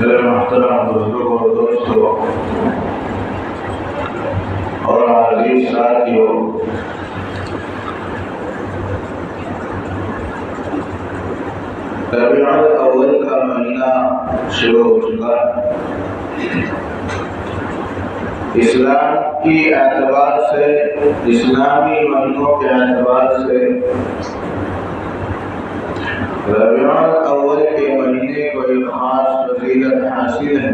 मेरे मोहतरम बुजुर्गों और दोस्तों और अजीज साथियों, रबीउल अव्वल का महीना शुरू हो चुका है। इस्लाम की एतबार से, इस्लामी महीनों के एतबार से रबीउल अव्वल के महीने को एक खास फजीलत हासिल है।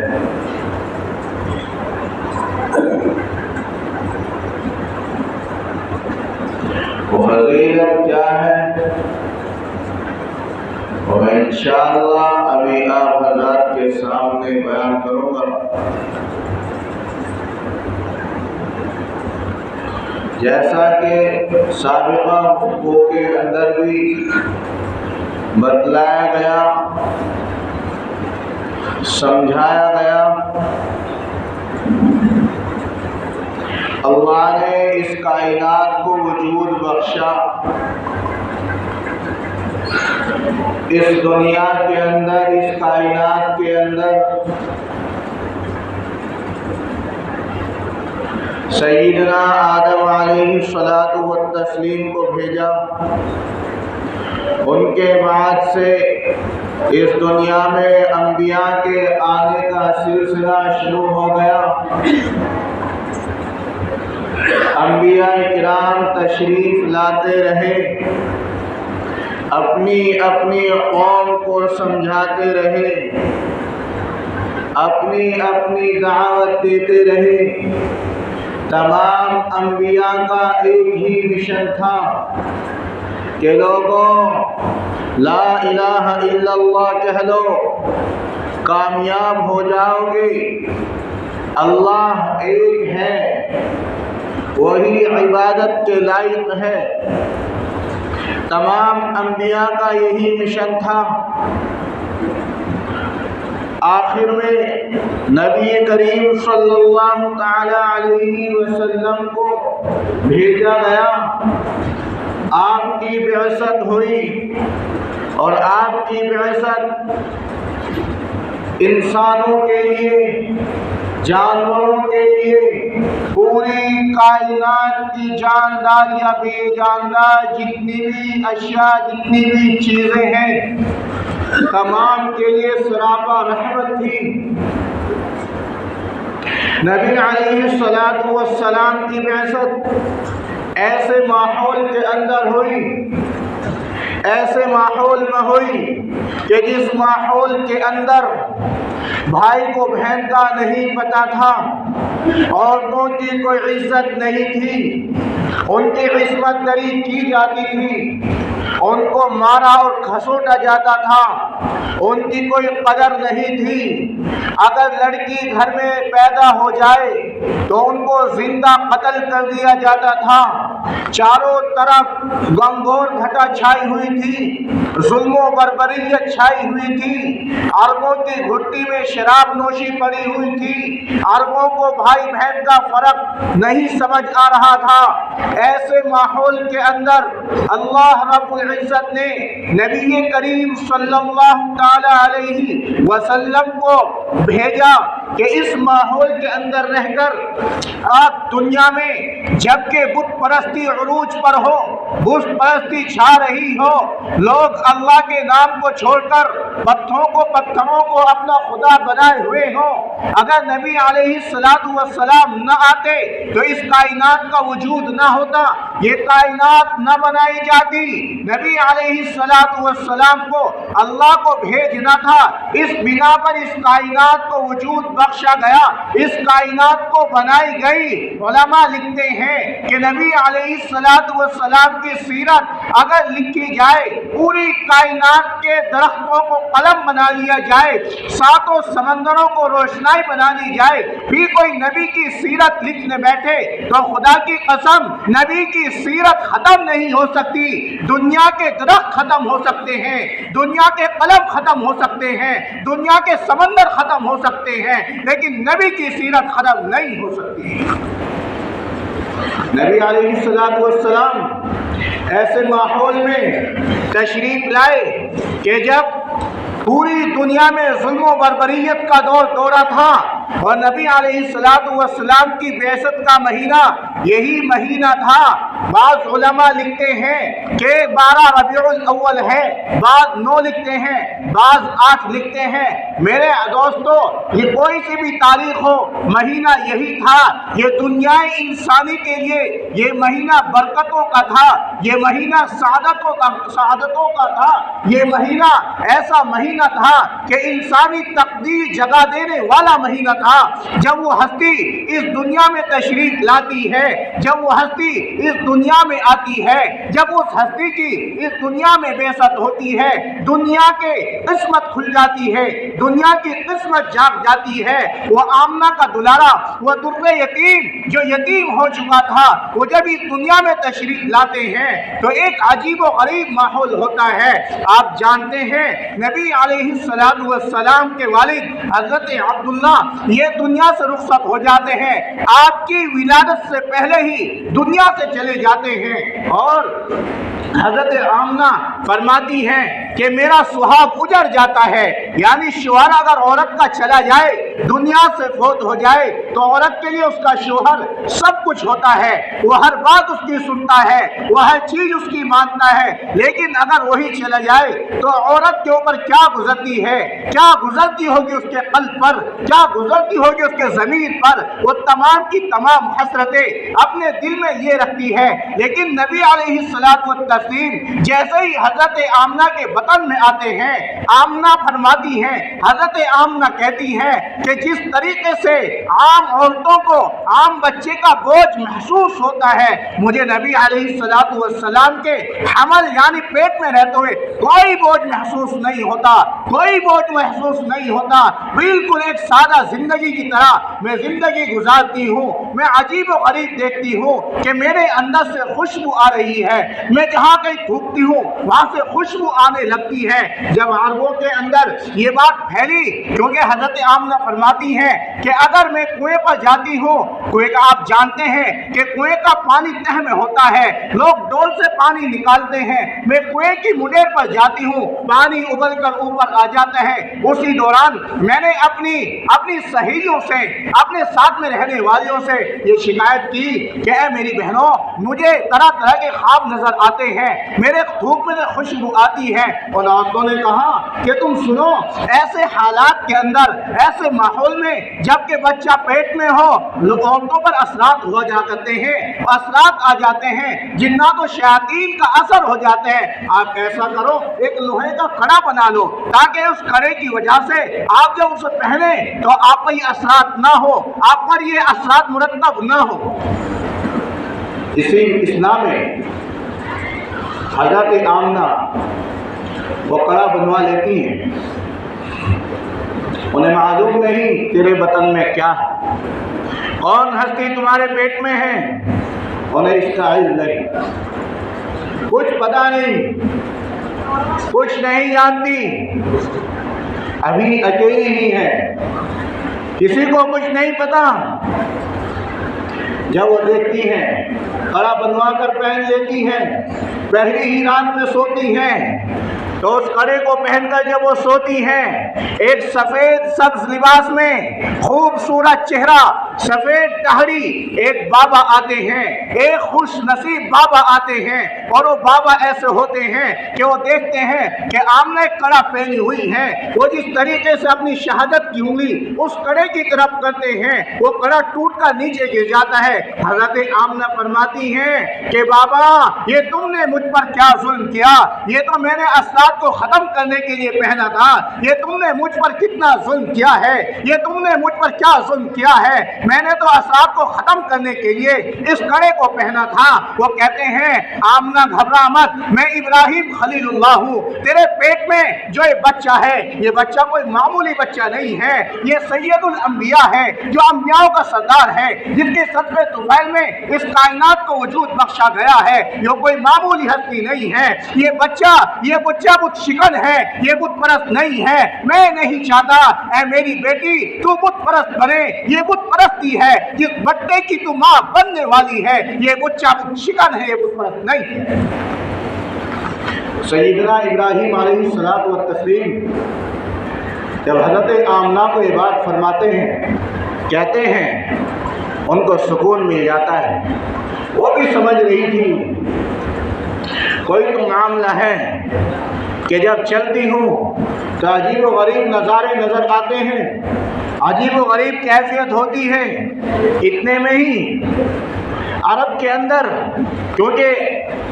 वो फजीलत क्या है और मैं इंशाअल्लाह अभी आप हज़रात के सामने बयान करूंगा। जैसा कि साबिक़ा खुतबों के अंदर भी बतलाया गया, समझाया गया, अल्लाह ने इस कायनात को वजूद बख्शा। इस दुनिया के अंदर, इस कायनात के अंदर सय्यदना आदम अलैहिस्सलातु वत्तस्लीम को भेजा। उनके बाद से इस दुनिया में अंबिया के आने का सिलसिला शुरू हो गया। अंबिया किराम तशरीफ लाते रहे, अपनी अपनी कौम को समझाते रहे, अपनी अपनी दावत देते रहे। तमाम अंबिया का एक ही मिशन था कि लोगों ला इलाहा इल्लल्लाह कह लो, कामयाब हो जाओगे। अल्लाह एक है, वही इबादत के लायक है। तमाम अंबिया का यही मिशन था। आखिर में नबी करीम सल्लल्लाहु तआला अलैहि वसल्लम को भेजा गया। आपकी बिअसत हुई और आपकी बिअसत इंसानों के लिए, जानवरों के लिए, पूरी कायनात की जानदार या बेजानदार जितनी भी अशिया, जितनी भी चीज़ें हैं, तमाम के लिए सरापा रहमत थी। नबी अलैहिस्सलातु वस्सलाम की बिअसत ऐसे माहौल के अंदर हुई, ऐसे माहौल में हुई कि जिस माहौल के अंदर भाई को बहन का नहीं पता था, औरतों की कोई इज्जत नहीं थी, उनकी इस्मत दरी की जाती थी। उनको मारा और खसोटा जाता था, उनकी कोई कदर नहीं थी। अगर लड़की घर में पैदा हो जाए तो उनको जिंदा कत्ल कर दिया जाता था। चारों तरफ गंभीर घटा छाई हुई थी, जुल्म बर्बरियत छाई हुई थी। अरबों की घुट्टी में शराब नोशी पड़ी हुई थी। अरबों को भाई बहन का फर्क नहीं समझ आ रहा था। ऐसे माहौल के अंदर अल्लाह रब्बुल इज्जत ने नबी करीम सल्लल्लाहु ताला अलैहि वसल्लम को भेजा कि इस माहौल के अंदर रहकर आप दुनिया में जबकि बुत परस्ती उरूज पर हो, बुत परस्ती छा रही हो, लोग अल्लाह के नाम को छोड़कर पत्थरों को अपना खुदा बनाए हुए हो, अगर नबी अलैहिस्सलातु वस्सलाम न आते तो इस कायनात का वजूद न होता, ये कायनात न बनाई जाती। नबी अलैहिस्सलातु वस्सलाम को अल्लाह को भेजना था, इस बिना पर इस कायनात को वजूद बख्शा गया, इस कायनात को बनाई गई। उलमा लिखते हैं कि नबी अलैहिस्सलातु वस्सलाम की सीरत अगर लिखी जाए, पूरी कायनात के दरख्तों को कलम बना लिया जाए, सातों समंदरों को रोशनाई बना ली जाए, फिर कोई नबी की सीरत लिखने बैठे तो खुदा की कसम नबी की सीरत खत्म नहीं हो सकती। दुनिया के दरख्त खत्म हो सकते हैं, दुनिया के कलम खत्म हो सकते हैं, दुनिया के समंदर खत्म हो सकते हैं, लेकिन नबी की सीरत खत्म नहीं हो सकती। नबी अलैहिस्सलातु वस्सलाम ऐसे माहौल में तशरीफ लाए कि जब पूरी दुनिया में जुल्म बर्बरियत का दौरा था और नबी अलैहिस्सलातु वस्सलाम की बेअसत का महीना यही महीना था। बाज़ उलमा लिखते हैं कि 12 रबीउल अव्वल है, बाज़ 9 लिखते हैं, बाज़ 8 लिखते हैं। मेरे दोस्तों, ये कोई सी भी तारीख हो, महीना यही था। ये दुनिया इंसानी के लिए ये महीना बरकतों का था, ये महीना सादतों का था, ये महीना ऐसा महीना था कि इंसानी तकदीर जगा देने वाला महीना था। जब वो हस्ती इस दुनिया में तशरीफ लाती है, जब वो हस्ती इस दुनिया में आती है, जब उस हस्ती की इस दुनिया में बेअसत होती है, दुनिया के किस्मत खुल जाती है, दुनिया की किस्मत जाग जाती है। वो आमना का दुलारा, वो दुर्रे यतीम जो यतीम हो चुका था, वो जब इस दुनिया में तशरीफ लाते हैं तो एक अजीब व गरीब माहौल होता है। आप जानते हैं नबी अलैहिस्सलातु वस्सलाम के वालिद हजरत अब्दुल्ला ये दुनिया से रुखसत हो जाते हैं, आपकी विलादत से पहले ही दुनिया से चले जाते हैं। और हजरत आमना फरमाती हैं कि मेरा सुहाग उजड़ जाता है, यानी शोहर अगर औरत का चला जाए, दुनिया से फौत हो जाए, तो औरत के लिए उसका शोहर सब कुछ होता है, वो हर बात उसकी सुनता है, वो हर चीज उसकी मानता है। लेकिन अगर वही चला जाए तो औरत के ऊपर क्या गुजरती है, क्या गुजरती होगी उसके कल्ब पर, क्या गुजरती होगी उसके ज़मीर पर, वो तमाम की तमाम हसरतें अपने दिल में ये रखती है। लेकिन नबी अलैहिस्सलातु वस्सलाम जैसे ही हजरत आमना के वतन में आते हैं, आमना फरमाती हैं, हजरत आमना कहती हैं कि जिस तरीके से आम औरतों को आम बच्चे का बोझ महसूस होता है, मुझे नबी अलैहिस्सलातु वस्सलाम के हमल यानी पेट में रहते हुए कोई बोझ महसूस नहीं होता, कोई बोझ महसूस नहीं होता। बिल्कुल एक सादा जिंदगी की तरह मैं जिंदगी गुजारती हूँ। मैं अजीब व गरीब देखती हूँ कि मेरे अंदर से खुशबू आ रही है, मैं जहाँ कहीं थूकती हूँ वहाँ से खुशबू आने लगती है। जब अरबों के अंदर ये बात फैली, क्योंकि हजरत आमना फरमाती हैं कि अगर मैं कुएं पर जाती हूँ, कुएं का आप जानते हैं कि कुएं का पानी तह में होता है, लोग डोल से पानी निकालते हैं, मैं कुएं की मुडेर पर जाती हूँ, पानी उबल कर ऊपर आ जाता है। उसी दौरान मैंने अपनी सहेलियों से, अपने साथ में रहने वालियों से ये शिकायत की कि मेरी बहनों, मुझे तरह तरह के ख्वाब नजर आते हैं, मेरे थूक में खुशबू आती है। और औरतों ने कहा कि तुम सुनो, ऐसे हालात के अंदर, ऐसे माहौल में जबकि बच्चा पेट में हो, औरतों पर असरात हो जा करते हैं, असरात आ जाते हैं, जिन्नात और शयातीन का असर हो जाते हैं। आप ऐसा करो, एक लोहे का कड़ा बना लो, ताकि उस कड़े की वजह से आप जब उसे पहने तो आप पर ये असरात ना हो, आप पर ये असरात मुरतब ना हो। इसी इस्लाम में हज़रत आमना वो कड़ा बनवा लेती हैं। उन्हें मालूम नहीं तेरे बतन में क्या है, कौन हस्ती तुम्हारे पेट में है, उन्हें इसका इल्म नहीं, कुछ पता नहीं, कुछ नहीं जानती, अभी अकेली ही है, किसी को कुछ नहीं पता। जब वो देखती हैं, कड़ा बनवा कर पहन लेती हैं, पहली ही रात में सोती हैं, तो उस कड़े को पहनकर जब वो सोती हैं, एक सफ़ेद सब्ज लिबास में खूबसूरत चेहरा, सफ़ेद टहरी एक बाबा आते हैं, एक खुश नसीब बाबा आते हैं। और वो बाबा ऐसे होते हैं कि वो देखते हैं कि आमना एक कड़ा पहनी हुई है, वो जिस तरीके से अपनी शहादत की उंगली उस कड़े की तरफ करते हैं, वो कड़ा टूट कर नीचे गिर जाता है। हज़रत आमना फरमाती हैं कि बाबा ये तुमने मुझ पर क्या जुल्म किया, ये तो मैंने असलात को ख़त्म करने के लिए पहना था, ये तुमने मुझ पर कितना जुल्म किया है, ये तुमने मुझ पर क्या जुल्म किया है, मैंने तो असलात को ख़त्म करने के लिए इस कड़े को पहना था। वो कहते हैं आमना घबरा मत, मैं इब्राहिम खलीलुल्लाह हूँ, तेरे पेट में जो ये बच्चा है, ये बच्चा कोई मामूली बच्चा नहीं है, ये सैयदुल अंबिया है, जो अंबियाओं का सरदार है, जिसके सदक़े तुफ़ैल में इस कायनात को वजूद बख्शा गया है, ये कोई मामूली हस्ती नहीं है, ये बच्चा बुत शिकन है, ये बुत परस्त नहीं है। मैं नहीं चाहता ऐ मेरी बेटी तू बुत परस्त बने, ये बुत परस्ती है, जिस बट्टे की तू माँ बनने वाली है, ये बच्चा बुत शिकन है, ये बुत परस्त नहीं है। सैयदना इब्राहिम अलैहिस्सलातु व तस्लीम जब हज़रत आमना को ये बात फरमाते हैं, कहते हैं, उनको सुकून मिल जाता है। वो भी समझ रही थी कोई तो मामला है कि जब चलती हूँ तो अजीब व गरीब नज़ारे नज़र आते हैं, अजीब व गरीब कैफियत होती है। इतने में ही अरब के अंदर, क्योंकि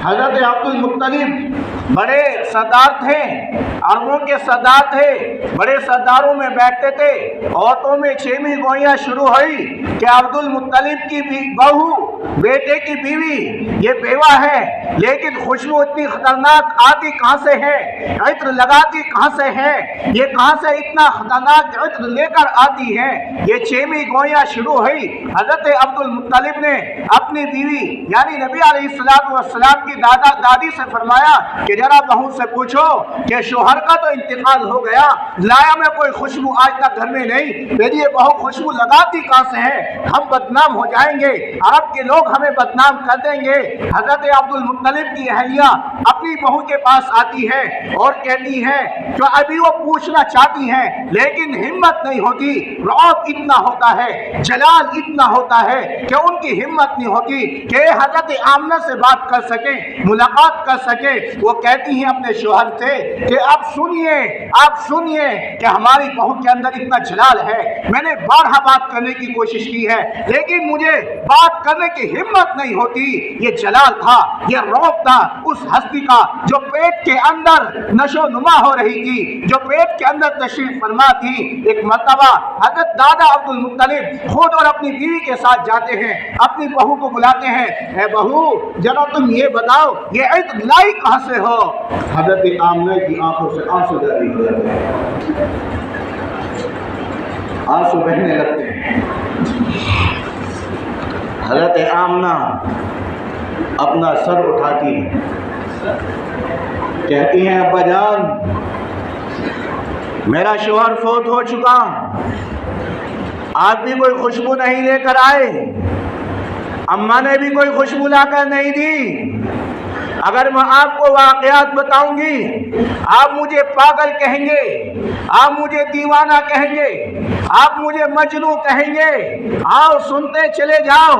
हज़रत अब्दुल मुत्तलिब बड़े सरदार थे, अरबों के सरदार थे, बड़े सरदारों में बैठते थे। औरतों में छेमी गोइयाँ शुरू हुई कि अब्दुल मुत्तलिब की बहू, बेटे की बीवी, ये बेवा है, लेकिन खुशबू इतनी खतरनाक आती कहाँ से है, इत्र लगाती कहाँ से है, ये कहाँ से इतना खतरनाक इत्र लेकर आती है। ये छेमी गोइयाँ शुरू हुई। हज़रत अब्दुल मुत्तलिब ने अपनी बीवी यानी नबी अलैहिस्सलातु वस्सलाम की दादी से फरमाया कि जरा बहू से पूछो कि शोहर का तो इंतकाल हो गया, लाया में कोई खुशबू आज तक घर में नहीं, मेरी ये बहू खुशबू लगाती कहाँ से है, हम बदनाम हो जाएंगे, अरब के लोग हमें बदनाम कर देंगे। हज़रत अब्दुल मुत्तलिब की अहलिया अपनी बहू के पास आती है और कहती है जो अभी वो पूछना चाहती हैं लेकिन हिम्मत नहीं होती, रौब इतना होता है, जलाल इतना होता है कि उनकी हिम्मत नहीं होती कि हज़रत आमना से बात कर सके, मुलाकात कर सके। वो कहती हैं अपने शोहर से कि आप सुनिए कि हमारी बहू के अंदर इतना जलाल है, मैंने बारहा बात करने की कोशिश की है लेकिन मुझे बात करने की हिम्मत नहीं होती। ये जलाल था, ये रौब था उस हस्ती का जो पेट के अंदर नशो नुमा हो रही थी, जो पेट के अंदर तशरीफ फरमा थी। एक मर्तबा हज़रत दादा अब्दुल मुत्तलिब खुद और अपनी बीवी के साथ जाते हैं, अपनी बहू को बुलाते हैं, ए बहू जरा तुम ये बताओ ये इत्र लाई कहाँ से हो। हज़रत आमना की आंखों से आंसू जारी हो जाते हैं, आंसू बहने लगते हैं। हज़रत आमना अपना सर उठाती है, कहती हैं अब्बा जान मेरा शोहर फौत हो चुका, आप भी कोई खुशबू नहीं लेकर आए, अम्मा ने भी कोई खुशबू लाकर नहीं दी। अगर मैं आपको वाक़यात बताऊंगी आप मुझे पागल कहेंगे, आप मुझे दीवाना कहेंगे, आप मुझे मजनू कहेंगे। आओ सुनते चले जाओ।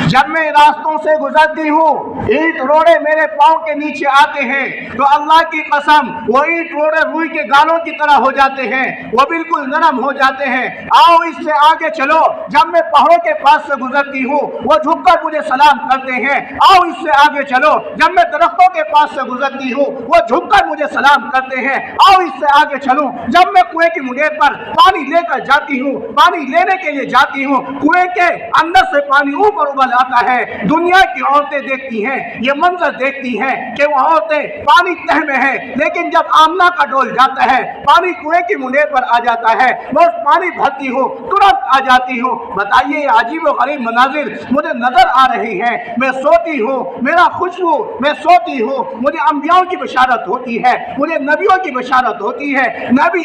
जब मैं रास्तों से गुजरती हूँ ईंट रोड़े मेरे पाँव के नीचे आते हैं तो अल्लाह की कसम वो ईंट रोड़े रुई के गालों की तरह हो जाते हैं, वो बिल्कुल नरम हो जाते हैं। आओ इससे आगे चलो। जब मैं पहाड़ों के पास से गुजरती हूँ वो झुककर मुझे सलाम करते हैं। आओ इससे आगे चलो। जब मैं दरख्तों के पास से गुजरती हूँ, वो झुककर मुझे सलाम करते हैं, आओ इससे आगे चलूं। जब मैं कुएं की मुंडेर पर पानी लेकर जाती हूँ, पानी लेने के लिए जाती हूँ, कुएं के अंदर से पानी ऊपर उबल आता है। दुनिया की औरतें देखती हैं, ये मंजर देखती हैं कि वो औरतें पानी तह में है, लेकिन जब आमना का डोल जाता है, पानी कुएं की मुंडेर पर आ जाता है, मैं उस पानी भरती हूँ, तुरंत आ जाती हूँ। बताइए ये अजीब और गरीब मनाजिर मुझे नजर आ रही हैं। मैं सोती हूँ, मेरा खुशबू, मैं सोती हूँ, मुझे अंबियाओं की बशारत होती है, मुझे नबियों की बशारत होती है। नबी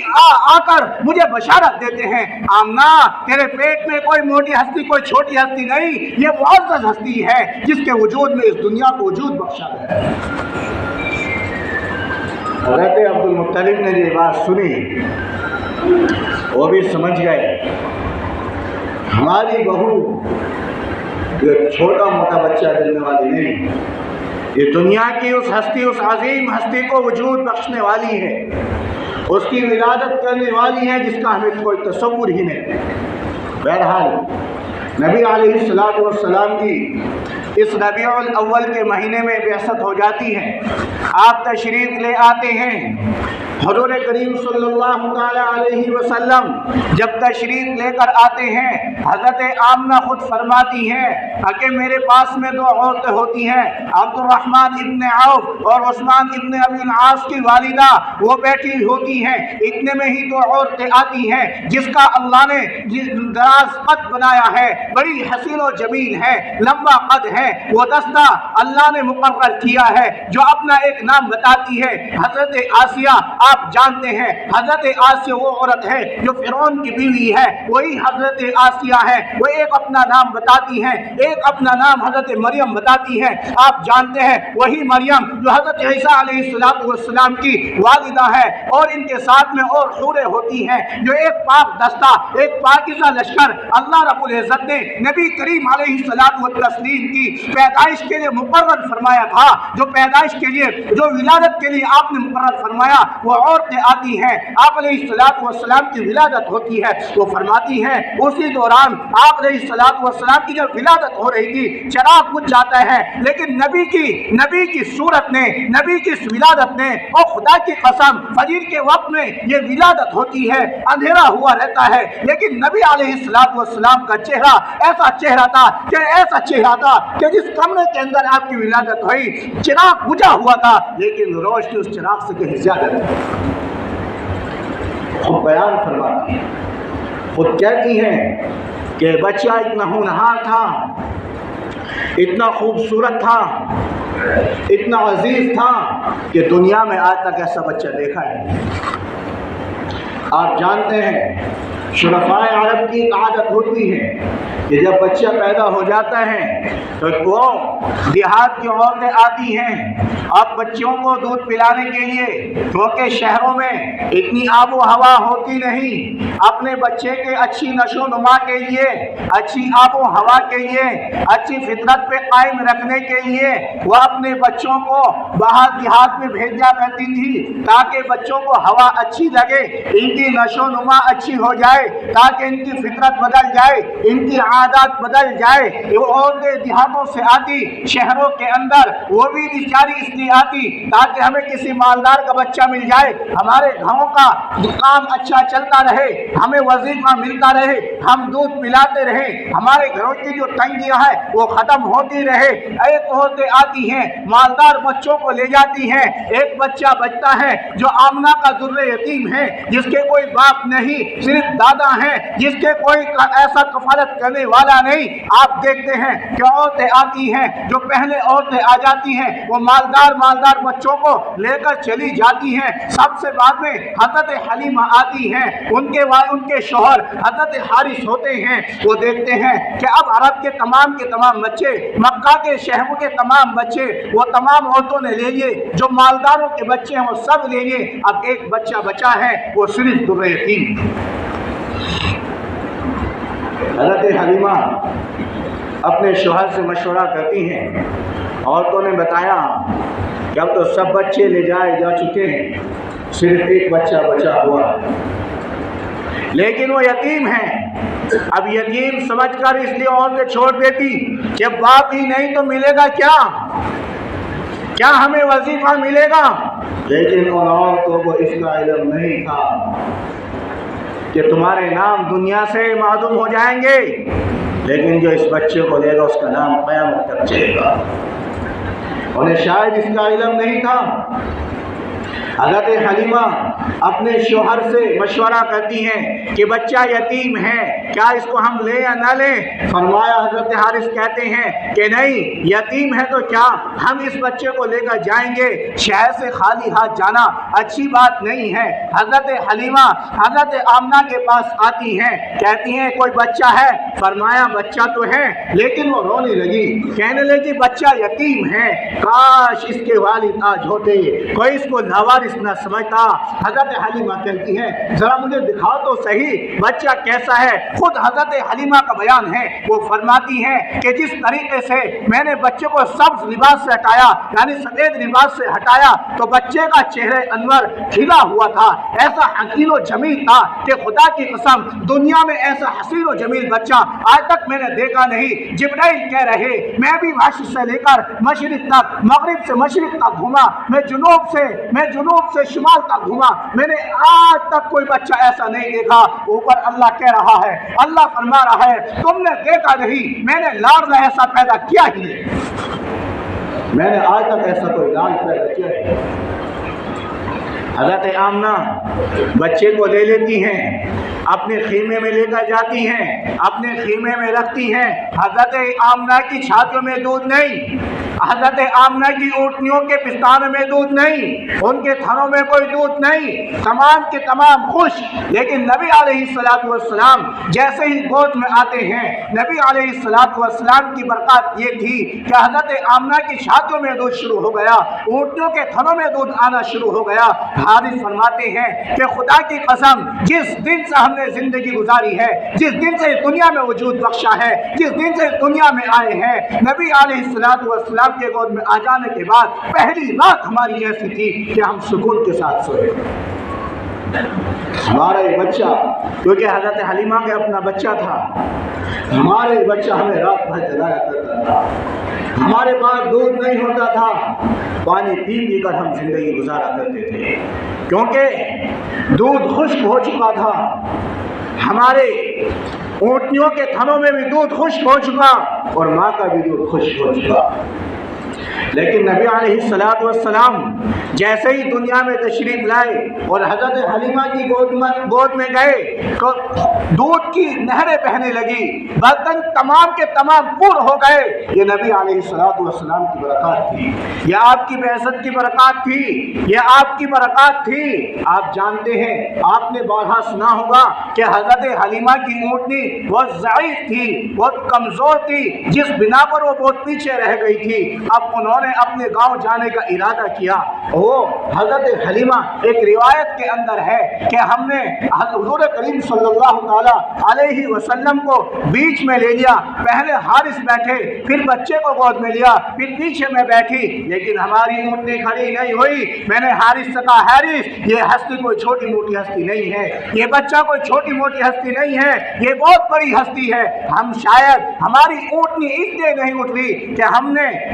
आकर मुझे बशारत देते हैं, आमना तेरे पेट में कोई मोटी हस्ती, कोई छोटी हस्ती नहीं, ये मुअज़्ज़ज़ हस्ती है जिसके वजूद में इस दुनिया को वजूद बख्शा है। हज़रत अब्दुल मुत्तलिब ने ये बात सुनी, वो भी समझ गए हमारी बहू ये छोटा मोटा बच्चा देने वाली नहीं, ये दुनिया की उस हस्ती, उस अजीम हस्ती को वजूद बख्शने वाली है, उसकी विलादत करने वाली है जिसका हमें कोई तसव्वुर ही नहीं। बहरहाल नबी अलैहिस्सलातु वस्सलाम की इस रबीउल अव्वल के महीने में बिअसत हो जाती है। आप तशरीफ़ ले आते हैं। हुज़ूर करीम सल्लल्लाहु तआला अलैहि वसल्लम जब तशरीफ़ लेकर आते हैं, हज़रत आमना खुद फरमाती हैं कि मेरे पास में दो औरतें होती हैं, अब्दुर्रहमान इब्न औफ और उस्मान इब्न अबी आस की वालिदा, वो बैठी होती हैं। इतने में ही दो औरतें आती हैं जिसका अल्लाह ने दराज कद बनाया है, बड़ी हसीन और जमील है, लंबा कद है। वो दस्ता अल्लाह ने मुकर्रर किया है जो अपना एक नाम बताती है, हज़रत आसिया। आप जानते हैं हज़रत आसिया वो औरत है जो फिरौन की बीवी है, वही हज़रत आसिया है। वो एक अपना नाम बताती हैं, एक अपना नाम हज़रत मरियम बताती है। आप जानते हैं वही मरियम जो हज़रत ईसा अलैहिस्सलाम की वालिदा है, और इनके साथ में और हूरें होती हैं जो एक पाक दस्ता, एक पाकीज़ा लश्कर अल्लाह रब्बुल इज़्ज़त ने नबी करीम अलैहिस्सलातु वस्सलाम की पैदाइश के लिए मुकर्रर फरमाया था। जो पैदाइश के लिए, जो विलादत के लिए आपने मुकर्रर फरमाया, वो औरतें आती हैं, आप अलैहिस्सलातु वस्सलाम की विलादत होती है। वो फरमाती हैं उसी दौरान आप अलैहिस्सलातु वस्सलाम की जब विलादत हो रही थी, चिराग बुझ जाता है, लेकिन नबी की सूरत ने, नबी की विलादत ने, और खुदा की कसम फजर के वक्त में ये विलादत होती है, अंधेरा हुआ रहता है, लेकिन नबी अलैहिस्सलातु वस्सलाम का चेहरा ऐसा चेहरा था कि जिस कमरे के अंदर आपकी विलादत हुई, चिराग बुझा हुआ था, लेकिन रोशनी उस चिराग से कहीं ज्यादा थी। खुद बयान फरमाती है, खुद कहती हैं कि बच्चा इतना होनहार था, इतना खूबसूरत था, इतना अजीज था कि दुनिया में आज तक ऐसा बच्चा देखा है। आप जानते हैं शुरफ़ाए अरब की एक आदत होती है कि जब बच्चा पैदा हो जाता है तो वो देहात की औरतें आती हैं अब बच्चों को दूध पिलाने के लिए, क्योंकि शहरों में इतनी आबो हवा होती नहीं। अपने बच्चे के अच्छी नशो नुमा के लिए, अच्छी आबो हवा के लिए, अच्छी फितरत पे कायम रखने के लिए वह अपने बच्चों को बाहर देहात में भेजा करती थी ताकि बच्चों को हवा अच्छी लगे, इनकी नशो नुमा अच्छी हो जाए, ताकि इनकी फितरत बदल जाए, इनकी आदत बदल जाए। वो औरतें देहातों से आती शहरों के अंदर, वो भी बेचारी इसलिए आती ताकि हमें किसी मालदार का बच्चा मिल जाए, हमारे घरों का काम अच्छा चलता रहे, हमें वजीफा मिलता रहे, हम दूध पिलाते रहे, हमारे घरों की जो तंगियां है वो खत्म होती रहे। एक औरतें आती हैं, मालदार बच्चों को ले जाती हैं, एक बच्चा बचता है जो आमना का दुर्रे यतीम है, जिसके कोई बाप नहीं, सिर्फ दादा है, जिसके कोई ऐसा कफालत करने वाला नहीं। आप देखते हैं कि औरतें आती हैं, जो पहले औरतें आ जाती हैं वो मालदार बच्चों को लेकर चली जाती हैं। सबसे बाद में हज़रत हलीमा आती हैं, उनके शौहर हज़रत हारिस होते हैं। वो देखते हैं कि अब अरब के तमाम बच्चे, मक्का के शहरों के तमाम बच्चे, वो तमाम औरतों ने ले लिए, जो मालदारों के बच्चे हैं वो सब ले लिए, अब एक बच्चा बचा है, वो सिर्फ दुर्रे यतीम। हज़रत हलीमा अपने शौहर से मशवरा करती हैं, औरतों ने बताया कि अब तो सब बच्चे ले जा चुके हैं, सिर्फ एक बच्चा बचा हुआ, लेकिन वो यतीम है। अब यतीम समझकर इसलिए औरतें छोड़ देती कि बाप ही नहीं तो मिलेगा क्या, क्या हमें वजीफा मिलेगा? लेकिन उन औरतों को इसका इल्म नहीं था कि तुम्हारे नाम दुनिया से मालूम हो जाएंगे, लेकिन जो इस बच्चे को लेगा उसका नाम क़यामत तक चलेगा। उन्हें शायद इसका इल्म नहीं था। हज़रत हलीमा अपने शोहर से मशवरा करती हैं कि बच्चा यतीम है, क्या इसको हम ले या ना लें? फरमाया, हज़रत हारिस कहते हैं कि नहीं, यतीम है तो क्या, हम इस बच्चे को लेकर जाएंगे। शहर से खाली हाथ जाना अच्छी बात नहीं है। हज़रत हलीमा हज़रत आमना के पास आती हैं, कहती हैं कोई बच्चा है? फरमाया बच्चा तो है, लेकिन वो रोने लगी, कहने लगी बच्चा यतीम है, काश इसके वालिद आज होते, कोई इसको लावारिस न समझता। हज़रत हलीमा कहती हैं जरा मुझे दिखाओ तो सही बच्चा कैसा है। खुद हज़रत हलीमा का बयान है, वो फरमाती हैं कि जिस तरीके से मैंने बच्चे को सब्ज लिबास से हटाया, यानी सफ़ेद लिबास से हटाया, तो बच्चे का चेहरे अनवर खिला हुआ था, ऐसा हसीन व जमील था कि खुदा की कसम दुनिया में ऐसा हसीन व जमील बच्चा आज तक मैंने देखा नहीं। जिब्राइल कह रहे मैं भी मशरिक़ से लेकर मशरिक़ तक, मगरिब से मशरिक़ तक घूमा, मैं जुनूब से शुमाल तक घूमा, मैंने आज तक कोई बच्चा ऐसा नहीं देखा। ऊपर अल्लाह कह रहा है, अल्लाह फरमा रहा है तुमने देखा नहीं, मैंने लाड़ ऐसा पैदा किया ही नहीं, मैंने आज तक ऐसा कोई लाड़ पैदा किया ही नहीं। हज़रत आमना बच्चे को ले लेती हैं, अपने खीमे में लेकर जाती हैं, अपने खीमे में रखती हैं। हज़रत आमना की छातियों में दूध नहीं, हज़रत आमना की ऊँटनियों के पिस्तानों में दूध नहीं, उनके थनों में कोई दूध नहीं, तमाम के तमाम खुश। लेकिन नबी अलैहिस्सलातु वस्सलाम जैसे ही गोद में आते हैं, नबी अलैहिस्सलातु वस्सलाम की बरकत ये थी कि हज़रत आमना की छातियों में दूध शुरू हो गया, ऊँटनियों के थनों में दूध आना शुरू हो गया। हारिस फरमाते हैं कि खुदा की कसम जिस दिन से हमने ज़िंदगी गुजारी है, जिस दिन से दुनिया में वजूद बख्शा है, जिस दिन से दुनिया में आए हैं, नबी अलैहिस्सलातु वस्सलाम के गोद में आ जाने के बाद पहली रात हमारी ऐसी थी कि हम सुकून के साथ सोए। हमारा ये बच्चा, क्योंकि हज़रत हलीमा के अपना बच्चा था, हमारे बच्चा हमें रात भर जगाया करता था, हमारे पास दूध नहीं होता था, पानी पी पी कर हम जिंदगी गुजारा करते थे, क्योंकि दूध खुश्क हो चुका था, हमारे ऊँटनियों के थनों में भी दूध खुश्क हो चुका और माँ का भी दूध खुश्क हो चुका। लेकिन नबी अलैहिस्सलातु वस्सलाम जैसे ही दुनिया में तशरीफ लाए और हज़रत हलीमा की गोद में गए तो दूध की नहरें बहने लगी, बर्तन तमाम के तमाम पूर्ण हो गए। ये नबी अलैहिस्सलातु वस्सलाम की बरकत थी, ये आपकी बेइज्जत की बरकत थी, ये आपकी बरकत थी। आप जानते हैं, आपने बारहा सुना होगा कि हज़रत हलीमा की ऊँटनी बहुत ज़ईफ़ थी, बहुत कमज़ोर थी, जिस बिना पर वो बहुत पीछे रह गई थी। अब उन्होंने अपने गांव जाने का इरादा किया। वो हज़रत हलीमा, एक रिवायत के अंदर है कि हमने हुज़ूर करीम सल्लल्लाहु ताला अलैहि वसल्लम को बीच में ले लिया, पहले हारिस बैठे, फिर बच्चे को गोद में लिया, फिर पीछे में बैठी, लेकिन हमारी ऊँटनी खड़ी नहीं हुई। मैंने हारिस से कहा, हारिस ये हस्ती कोई छोटी मोटी हस्ती नहीं है, ये बच्चा कोई छोटी मोटी हस्ती नहीं है, ये बहुत बड़ी हस्ती है। हम शायद हमारी ऊँटनी इसलिए नहीं उठ रही कि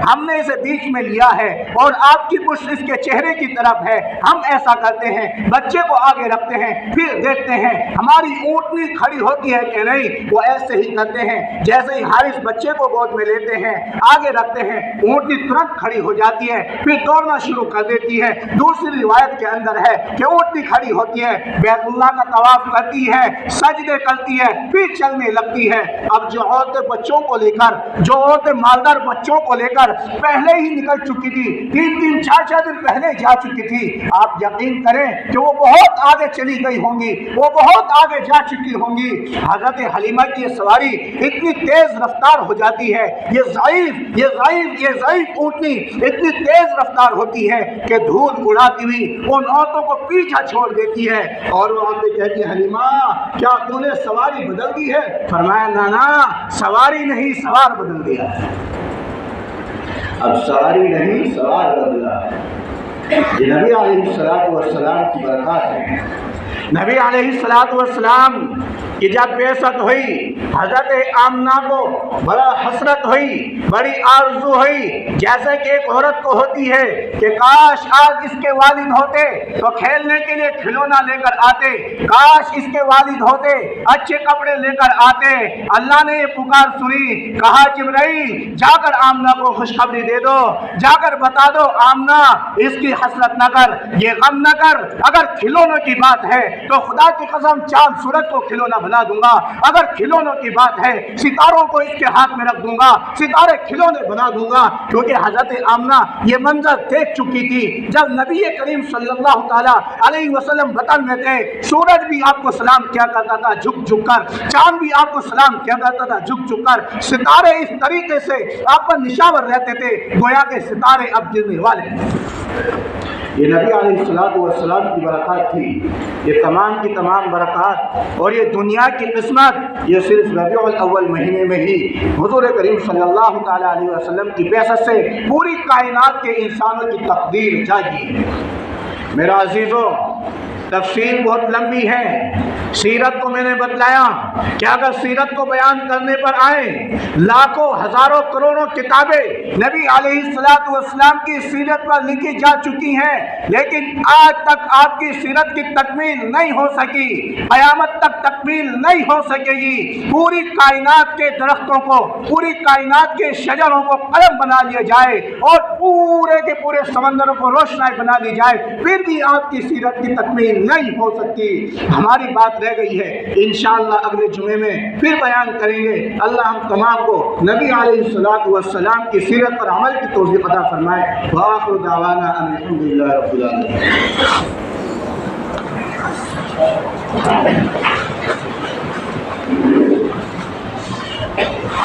हमने इसे बीच में लिया है और आपकी पुष्ट इसके चेहरे की तरफ है। हम ऐसा करते हैं, बच्चे को आगे रखते हैं, फिर देखते हैं हमारी ऊँटनी खड़ी होती है कि नहीं। वो ऐसे ही करते हैं, जैसे ही हारिस बच्चे को गोद में लेते हैं, आगे रखते हैं, ऊँटनी तुरंत खड़ी हो जाती है, फिर दौड़ना शुरू कर देती है। दूसरी रिवायत के अंदर है कि ऊँटनी खड़ी होती है, बैतुल्लाह का तवाफ करती है, सजदे करती है, फिर चलने लगती है। अब जो औरतें बच्चों को लेकर, जो औरतें मालदार बच्चों को लेकर पहले ही निकल चुकी थी, 3-3, 4-4 दिन पहले जा चुकी थी, आप यकीन करें कि वो बहुत आगे चली गई होंगी, वो बहुत आगे जा चुकी होंगी। हज़रत हलीमा की सवारी इतनी तेज रफ्तार हो जाती है, ये ज़ईफ़ ऊँटनी इतनी तेज रफ्तार होती है कि धूल उड़ाती हुई उन औरतों को पीछा छोड़ देती है। और वो औरतें कहती है, हलीमा क्या तूने सवारी बदल दी है? फरमाया, ना सवारी नहीं, सवार बदल दिया है। अब सवारी नहीं, सवार बदला है। ये नबी अलैहिस्सलाम की बरकत है। नबी अलैहिस्सलाम की जब बेइज्जत हुई, हज़रत आमना को बड़ा हसरत हुई, बड़ी आरज़ू हुई, जैसे कि एक औरत को होती है कि काश आज इसके वालिद होते तो खेलने के लिए खिलौना लेकर आते, काश इसके वालिद होते अच्छे कपड़े लेकर आते। अल्लाह ने ये पुकार सुनी, कहा जिब्राइल जाकर आमना को खुशखबरी दे दो, जाकर बता दो आमना इसकी हसरत न कर, ये गम न कर। अगर खिलौनों की बात है तो खुदा की कसम चांद सूरज को खिलौना बना दूंगा। अगर खिलौनों की बात है सितारों को इसके हाथ में रख दूंगा, सितारे खिलौने बना दूंगा। क्योंकि हजरत आमना ये मंजर देख चुकी थी जब नबी करीम सल्लल्लाहु ताला अलैहि वसल्लम वतन में थे। सूरज भी आपको सलाम किया करता था झुक झुक कर, चांद भी आपको सलाम किया करता था झुक झुक कर, सितारे इस तरीके से आप पर निशावर रहते थे गोया के सितारे अब गिरने वाले। ये नबी अलैहिस्सलाम की बरकत थी, ये तमाम की तमाम बरकत और ये दुनिया की किस्मत ये सिर्फ रबीउल अव्वल महीने में ही हुजूर करीम सल्लल्लाहु ताला अलैहि वसल्लम की बेइज्जत से पूरी कायनात के इंसानों की तकदीर जागी। मेरा अजीज़ों, तफसीर बहुत लंबी है, सीरत को मैंने बतलाया कि अगर सीरत को बयान करने पर आए लाखों हजारों करोड़ों किताबें नबी अलैहिस्सलाम की सीरत पर लिखी जा चुकी हैं, लेकिन आज तक आपकी सीरत की तकमील नहीं हो सकी, क़यामत तक तकमील नहीं हो सकेगी। पूरी कायनात के दरख्तों को, पूरी कायनात के शजरों को कलम बना लिया जाए और पूरे के पूरे समंदरों को रोशनाई बना दी जाए, फिर भी आपकी सीरत की तकमील नहीं हो सकती। हमारी बात रह गई है, इंशाअल्लाह अगले जुमे में फिर बयान करेंगे। अल्लाह हम तमाम को नबी अलैहिस्सलाम की सीरत पर अमल की तौफीक अता फरमाए। व आखिरु दावाना अल्हम्दुलिल्लाहि रब्बिल आलमीन।